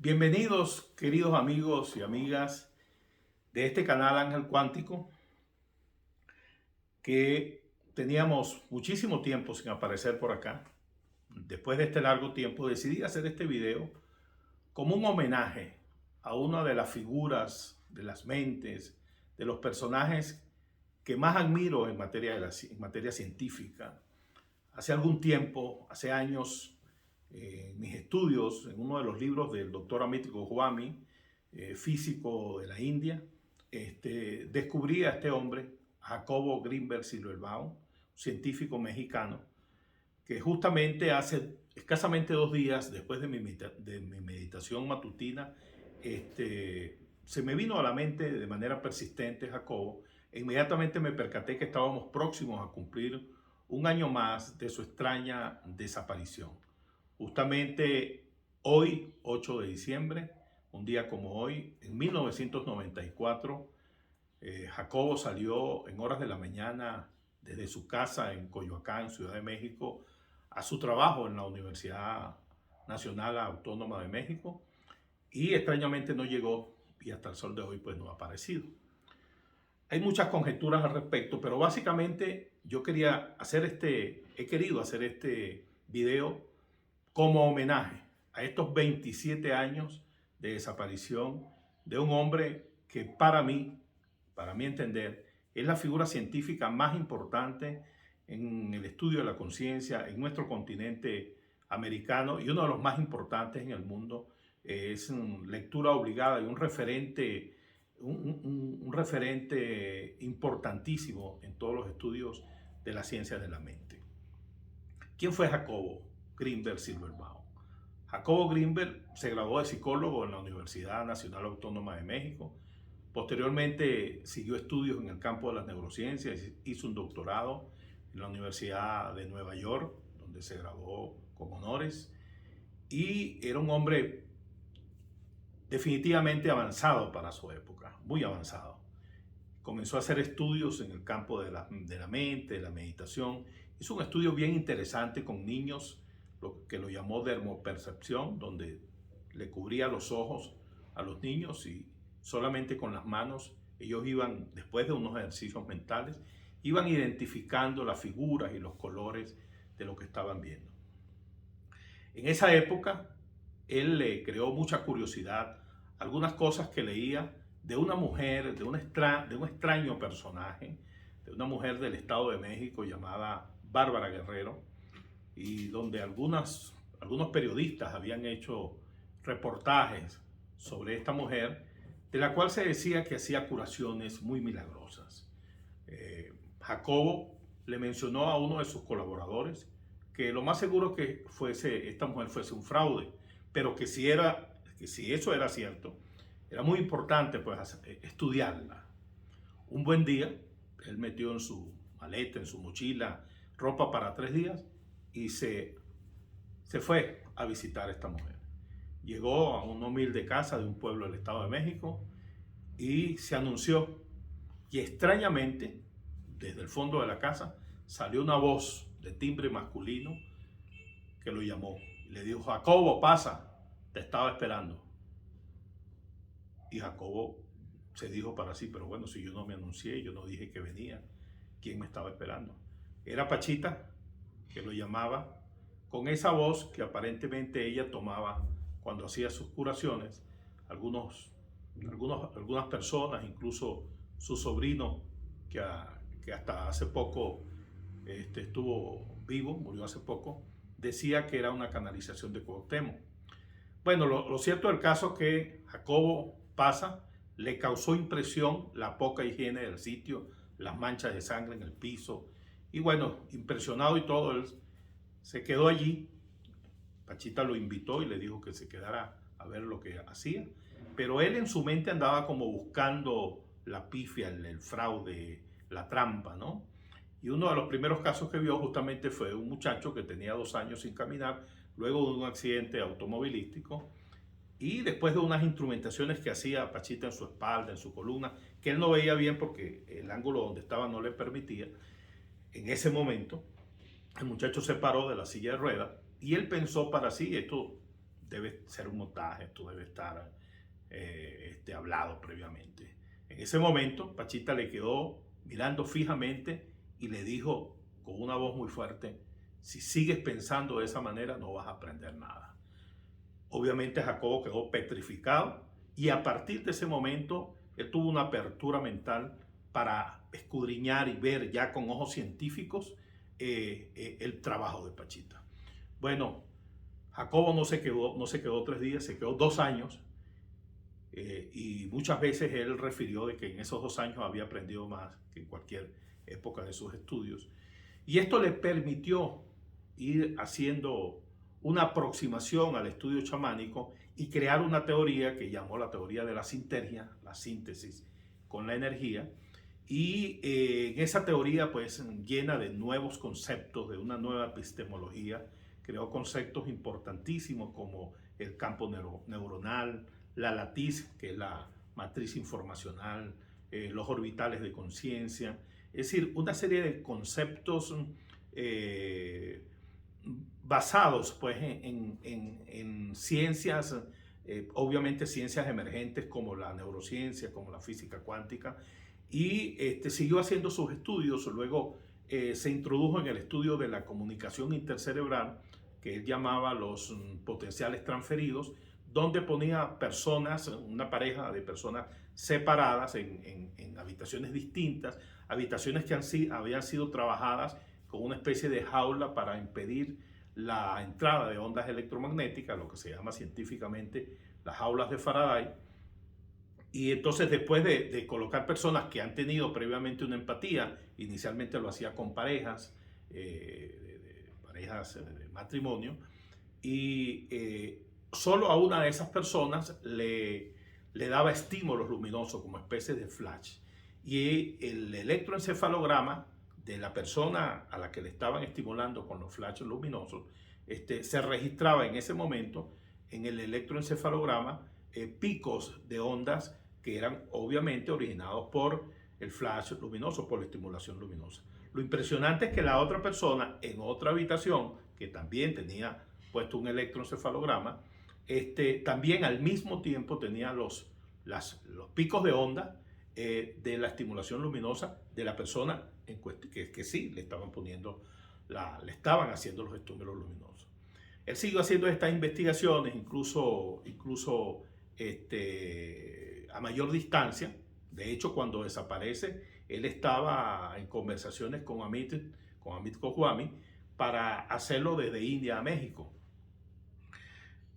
Bienvenidos, queridos amigos y amigas de este canal Ángel Cuántico, que teníamos muchísimo tiempo sin aparecer por acá. Después de este largo tiempo decidí hacer este video como un homenaje a una de las figuras, de las mentes, de los personajes que más admiro en materia científica. Hace algún tiempo, hace años, en mis estudios, en uno de los libros del doctor Amit Goswami, físico de la India, descubrí a este hombre, Jacobo Grinberg Silverbaum, científico mexicano, que justamente hace escasamente 2 días, después de mi meditación matutina, se me vino a la mente de manera persistente Jacobo, e inmediatamente me percaté que estábamos próximos a cumplir un año más de su extraña desaparición. Justamente hoy, 8 de diciembre, un día como hoy, en 1994, Jacobo salió en horas de la mañana desde su casa en Coyoacán, Ciudad de México, a su trabajo en la Universidad Nacional Autónoma de México, y extrañamente no llegó y hasta el sol de hoy pues no ha aparecido. Hay muchas conjeturas al respecto, pero básicamente yo he querido hacer este video como homenaje a estos 27 años de desaparición de un hombre que para mi entender, es la figura científica más importante en el estudio de la conciencia en nuestro continente americano y uno de los más importantes en el mundo. Es lectura obligada y un referente, un referente importantísimo en todos los estudios de las ciencias de la mente. ¿Quién fue Jacobo Grinberg Silverbaum? Jacobo Grinberg se graduó de psicólogo en la Universidad Nacional Autónoma de México. Posteriormente siguió estudios en el campo de las neurociencias, hizo un doctorado en la Universidad de Nueva York, donde se graduó con honores, y era un hombre definitivamente avanzado para su época, muy avanzado. Comenzó a hacer estudios en el campo de la mente, de la meditación. Hizo un estudio bien interesante con niños, lo que lo llamó dermopercepción, donde le cubría los ojos a los niños y solamente con las manos ellos iban, después de unos ejercicios mentales, iban identificando las figuras y los colores de lo que estaban viendo. En esa época, él le creó mucha curiosidad algunas cosas que leía de una mujer, de un extraño personaje, de una mujer del Estado de México llamada Bárbara Guerrero, y donde algunos periodistas habían hecho reportajes sobre esta mujer, de la cual se decía que hacía curaciones muy milagrosas. Jacobo le mencionó a uno de sus colaboradores que lo más seguro que esta mujer fuese un fraude, pero que si eso era cierto, era muy importante pues estudiarla. Un buen día, él metió en su maleta, en su mochila, ropa para 3 días y se fue a visitar a esta mujer. Llegó a una humilde casa de un pueblo del Estado de México y se anunció. Y extrañamente, desde el fondo de la casa, salió una voz de timbre masculino que lo llamó. Le dijo: Jacobo, pasa, te estaba esperando. Y Jacobo se dijo para sí: pero bueno, si yo no me anuncié, yo no dije que venía, ¿quién me estaba esperando? Era Pachita, que lo llamaba con esa voz que aparentemente ella tomaba cuando hacía sus curaciones. Algunas personas, incluso su sobrino, que hasta hace poco estuvo vivo, murió hace poco, decía que era una canalización de Cuauhtémoc. Bueno, lo cierto del caso es que Jacobo pasa, le causó impresión la poca higiene del sitio, las manchas de sangre en el piso, y bueno, impresionado y todo, él se quedó allí. Pachita lo invitó y le dijo que se quedara a ver lo que hacía, pero él en su mente andaba como buscando la pifia, el fraude, la trampa, ¿no? Y uno de los primeros casos que vio justamente fue un muchacho que tenía 2 años sin caminar, luego de un accidente automovilístico, y después de unas instrumentaciones que hacía Pachita en su espalda, en su columna, que él no veía bien porque el ángulo donde estaba no le permitía. En ese momento, el muchacho se paró de la silla de ruedas y él pensó para sí, esto debe ser un montaje, esto debe estar hablado previamente. En ese momento, Pachita le quedó mirando fijamente y le dijo con una voz muy fuerte: si sigues pensando de esa manera, no vas a aprender nada. Obviamente Jacobo quedó petrificado y a partir de ese momento él tuvo una apertura mental para escudriñar y ver ya con ojos científicos el trabajo de Pachita. Bueno, Jacobo no se quedó 3 días, se quedó 2 años. Y muchas veces él refirió de que en esos 2 años había aprendido más que en cualquier época de sus estudios. Y esto le permitió ir haciendo una aproximación al estudio chamánico y crear una teoría que llamó la teoría de la sintergia, la síntesis con la energía. Y en esa teoría, pues, llena de nuevos conceptos, de una nueva epistemología, creó conceptos importantísimos como el campo neuronal, la latiz, que es la matriz informacional, los orbitales de conciencia, es decir, una serie de conceptos basados pues, en ciencias, obviamente ciencias emergentes como la neurociencia, como la física cuántica, y siguió haciendo sus estudios. Luego se introdujo en el estudio de la comunicación intercerebral, que él llamaba los potenciales transferidos, donde ponía personas, una pareja de personas separadas en habitaciones distintas, habitaciones que habían sido trabajadas con una especie de jaula para impedir la entrada de ondas electromagnéticas, lo que se llama científicamente las jaulas de Faraday. Y entonces, después de colocar personas que han tenido previamente una empatía, inicialmente lo hacía con parejas, parejas de matrimonio, y solo a una de esas personas le daba estímulos luminosos como especie de flash. Y el electroencefalograma de la persona a la que le estaban estimulando con los flashes luminosos se registraba en ese momento en el electroencefalograma picos de ondas que eran obviamente originados por el flash luminoso, por la estimulación luminosa. Lo impresionante es que la otra persona en otra habitación, que también tenía puesto un electroencefalograma, también al mismo tiempo tenía los picos de onda de la estimulación luminosa de la persona en cuestión, que sí le estaban le estaban haciendo los estímulos luminosos. Él siguió haciendo estas investigaciones, incluso a mayor distancia. De hecho, cuando desaparece, él estaba en conversaciones con Amit Goswami para hacerlo desde India a México.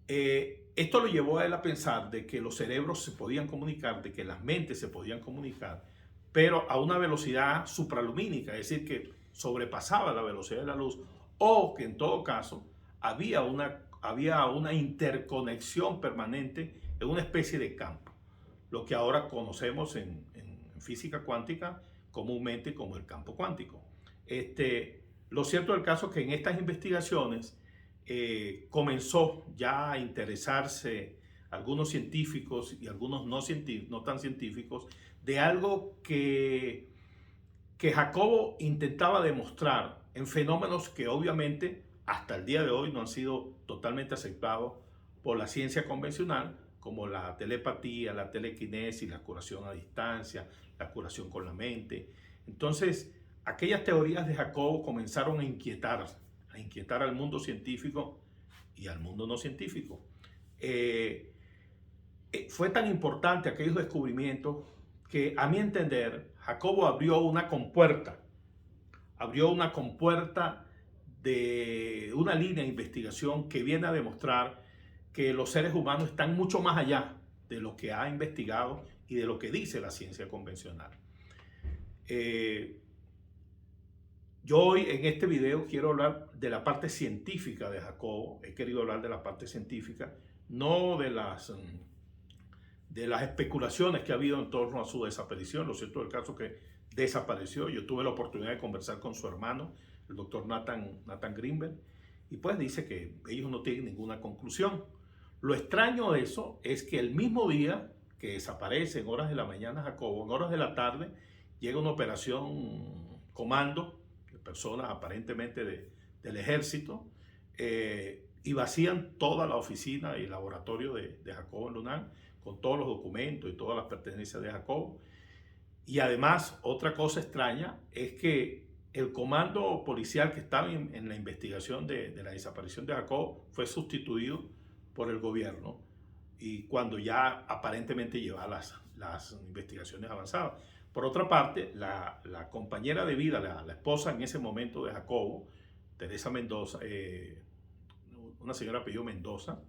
Esto lo llevó a él a pensar de que los cerebros se podían comunicar, de que las mentes se podían comunicar, pero a una velocidad supralumínica, es decir, que sobrepasaba la velocidad de la luz, o que en todo caso había una interconexión permanente en una especie de campo, lo que ahora conocemos en física cuántica comúnmente como el campo cuántico. Lo cierto del caso es que en estas investigaciones comenzó ya a interesarse algunos científicos y algunos no tan científicos de algo que Jacobo intentaba demostrar en fenómenos que obviamente hasta el día de hoy no han sido totalmente aceptados por la ciencia convencional, como la telepatía, la telequinesis, la curación a distancia, la curación con la mente. Entonces, aquellas teorías de Jacobo comenzaron a inquietar al mundo científico y al mundo no científico. Fue tan importante aquellos descubrimientos que, a mi entender, Jacobo abrió una compuerta de una línea de investigación que viene a demostrar que los seres humanos están mucho más allá de lo que ha investigado y de lo que dice la ciencia convencional. Yo hoy en este video quiero hablar de la parte científica de Jacobo. He querido hablar de la parte científica, no de las especulaciones que ha habido en torno a su desaparición. Lo cierto del caso es que desapareció. Yo tuve la oportunidad de conversar con su hermano, el doctor Nathan Greenberg, y pues dice que ellos no tienen ninguna conclusión. Lo extraño de eso es que el mismo día que desaparece en horas de la mañana Jacobo, en horas de la tarde, llega una operación comando de personas aparentemente del ejército, y vacían toda la oficina y laboratorio de Jacobo en Lunán, con todos los documentos y todas las pertenencias de Jacobo. Y además, otra cosa extraña es que el comando policial que estaba en la investigación de la desaparición de Jacobo fue sustituido por el gobierno, y cuando ya aparentemente lleva las investigaciones avanzadas. Por otra parte, la compañera de vida, la esposa en ese momento de Jacobo, Teresa Mendoza, una señora apellido Mendoza,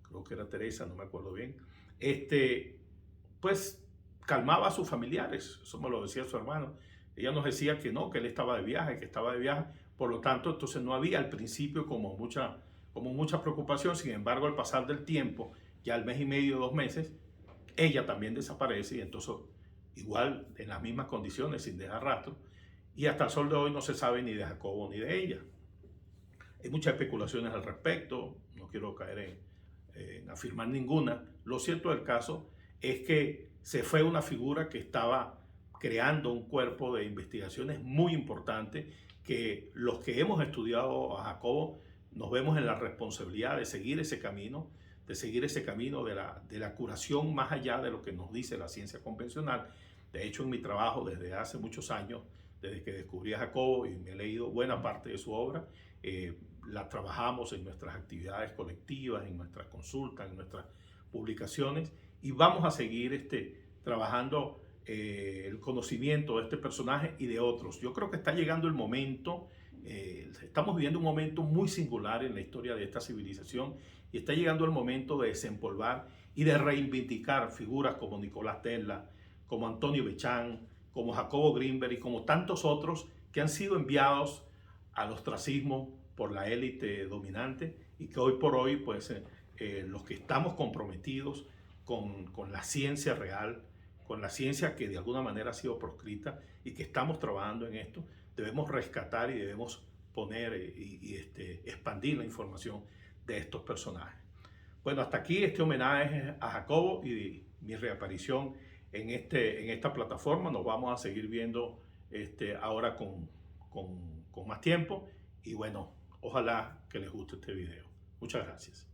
creo que era Teresa, no me acuerdo bien, pues calmaba a sus familiares, eso me lo decía su hermano. Ella nos decía que no, que él estaba de viaje, por lo tanto, entonces no había al principio como mucha preocupación. Sin embargo, al pasar del tiempo, ya al mes y medio, 2 meses, ella también desaparece, y entonces igual en las mismas condiciones, sin dejar rastro, y hasta el sol de hoy no se sabe ni de Jacobo ni de ella. Hay muchas especulaciones al respecto, no quiero caer en afirmar ninguna. Lo cierto del caso es que se fue una figura que estaba creando un cuerpo de investigaciones muy importante, que los que hemos estudiado a Jacobo nos vemos en la responsabilidad de seguir ese camino, de la curación más allá de lo que nos dice la ciencia convencional. De hecho, en mi trabajo desde hace muchos años, desde que descubrí a Jacobo y me he leído buena parte de su obra, la trabajamos en nuestras actividades colectivas, en nuestras consultas, en nuestras publicaciones, y vamos a seguir trabajando el conocimiento de este personaje y de otros. Yo creo que está llegando el momento, estamos viviendo un momento muy singular en la historia de esta civilización, y está llegando el momento de desempolvar y de reivindicar figuras como Nicolás Tesla, como Antonio Bechán, como Jacobo Greenberg y como tantos otros que han sido enviados al ostracismo por la élite dominante, y que hoy por hoy, pues, los que estamos comprometidos con la ciencia real, con la ciencia que de alguna manera ha sido proscrita y que estamos trabajando en esto, debemos rescatar y debemos poner expandir la información de estos personajes. Bueno, hasta aquí este homenaje a Jacobo y mi reaparición en esta plataforma. Nos vamos a seguir viendo ahora con más tiempo, y bueno, ojalá que les guste este video. Muchas gracias.